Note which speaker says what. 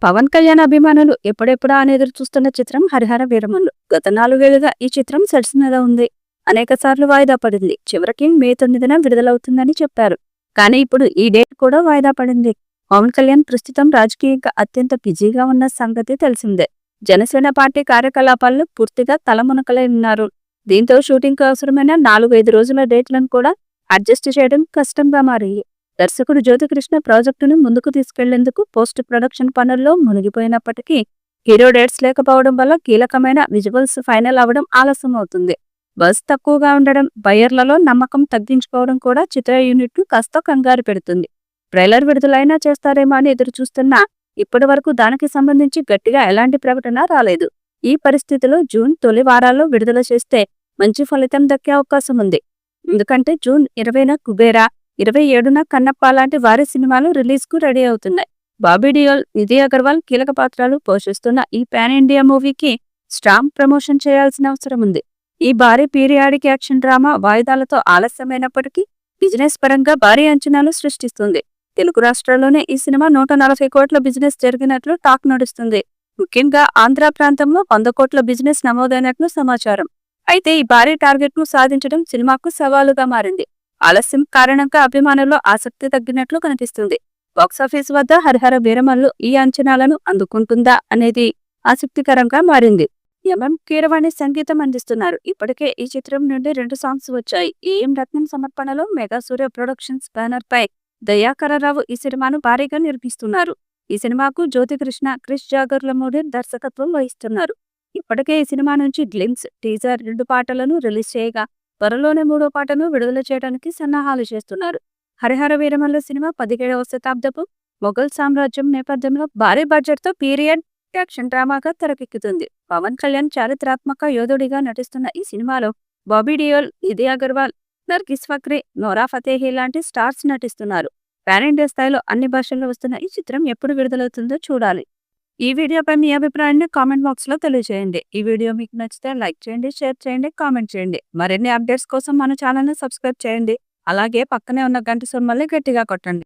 Speaker 1: పవన్ కళ్యాణ్ అభిమానులు ఎప్పుడెప్పుడా అని ఎదురు చూస్తున్న చిత్రం హరిహర వీరమల్లు. గత 4 ఏళ్లుగా ఈ చిత్రం సెట్స్ మీద ఉంది. అనేక సార్లు వాయిదా పడింది. చివరికి మే 9న విడుదలవుతుందని చెప్పారు. కానీ ఇప్పుడు ఈ డేట్ కూడా వాయిదా పడింది. పవన్ కళ్యాణ్ ప్రస్తుతం రాజకీయంగా అత్యంత బిజీగా ఉన్న సంగతి తెలిసిందే. జనసేన పార్టీ కార్యకలాపాల్లో పూర్తిగా తలమునకలై ఉన్నారు. దీంతో షూటింగ్ కు అవసరమైన 4-5 రోజుల డేట్లను కూడా అడ్జస్ట్ చేయడం కష్టంగా మారాయి. దర్శకుడు జ్యోతికృష్ణ ప్రాజెక్టును ముందుకు తీసుకెళ్లేందుకు పోస్ట్ ప్రొడక్షన్ పనుల్లో మునిగిపోయినప్పటికీ హీరో డేట్స్ లేకపోవడం వల్ల కీలకమైన విజువల్స్ ఫైనల్ అవ్వడం ఆలస్యం అవుతుంది. బజ్ తక్కువగా ఉండడం, బయ్యర్లలో నమ్మకం తగ్గించుకోవడం కూడా చిత్ర యూనిట్ ను కాస్త కంగారు పెడుతుంది. ట్రైలర్ విడుదలైనా చేస్తారేమో అని ఎదురు చూస్తున్నా ఇప్పటి వరకు దానికి సంబంధించి గట్టిగా ఎలాంటి ప్రకటన రాలేదు. ఈ పరిస్థితిలో జూన్ తొలి వారాల్లో విడుదల చేస్తే మంచి ఫలితం దక్కే అవకాశం ఉంది. ఎందుకంటే జూన్ 20న కుబేరా, 27న కన్నప్ప లాంటి వారి సినిమాలు రిలీజ్ కు రెడీ అవుతున్నాయి. బాబీ డియోల్, నిధి అగర్వాల్ కీలక పాత్రలు పోషిస్తున్న ఈ పాన్ ఇండియా మూవీకి స్ట్రాంగ్ ప్రమోషన్ చేయాల్సిన అవసరం ఉంది. ఈ భారీ పీరియాడిక్ యాక్షన్ డ్రామా వాయిదాలతో ఆలస్యమైనప్పటికీ బిజినెస్ పరంగా భారీ అంచనాలు సృష్టిస్తుంది. తెలుగు రాష్ట్రాల్లోనే ఈ సినిమా 140 కోట్ల బిజినెస్ జరిగినట్లు టాక్ నడుస్తుంది. ముఖ్యంగా ఆంధ్ర ప్రాంతంలో 100 కోట్ల బిజినెస్ నమోదైనట్లు సమాచారం. అయితే ఈ భారీ టార్గెట్ ను సాధించడం సినిమాకు సవాలుగా మారింది. ఆలస్యం కారణంగా అభిమానుల్లో ఆసక్తి తగ్గినట్లు కనిపిస్తుంది. బాక్సాఫీస్ వద్ద హరిహర వీరమల్లు ఈ అంచనాలను అందుకుంటుందా అనేది ఆసక్తికరంగా మారింది. ఎంఎం కీరవాణి సంగీతం అందిస్తున్నారు. ఇప్పటికే ఈ చిత్రం నుండి 2 సాంగ్స్ వచ్చాయి. ఏఎం రత్నం సమర్పణలో మెగా సూర్య ప్రొడక్షన్స్ బ్యానర్ పై దయాకరరావు ఈ సినిమాను భారీగా నిర్మిస్తున్నారు. ఈ సినిమాకు జ్యోతికృష్ణ, క్రిష్ జాగర్లమూడి దర్శకత్వం వహిస్తున్నారు. ఇప్పటికే ఈ సినిమా నుంచి గ్లిమ్స్, టీజర్ 2 పాటలను రిలీజ్ చేయగా త్వరలోనే 3వ పాటను విడుదల చేయడానికి సన్నాహాలు చేస్తున్నారు. హరిహర వీరమల్లు సినిమా 17వ శతాబ్దపు మొఘల్ సామ్రాజ్యం నేపథ్యంలో భారీ బడ్జెట్ తో పీరియడ్ యాక్షన్ డ్రామాగా తెరకెక్కుతుంది. పవన్ కళ్యాణ్ చారిత్రాత్మక యోధుడిగా నటిస్తున్న ఈ సినిమాలో బాబీ డియోల్, నిధి అగర్వాల్, నర్గిస్ ఫక్రీ, నోరా ఫతేహి లాంటి స్టార్స్ నటిస్తున్నారు. పాన్ ఇండియా స్థాయిలో అన్ని భాషల్లో వస్తున్న ఈ చిత్రం ఎప్పుడు విడుదలవుతుందో చూడాలి. ఈ వీడియోపై మీ అభిప్రాయాన్ని కామెంట్ బాక్స్ లో తెలియజేయండి. ఈ వీడియో మీకు నచ్చితే లైక్ చేయండి, షేర్ చేయండి, కామెంట్ చేయండి. మరిన్ని అప్డేట్స్ కోసం మన ఛానల్ ని సబ్స్క్రైబ్ చేయండి. అలాగే పక్కనే ఉన్న గంట సింబల్ని గట్టిగా కొట్టండి.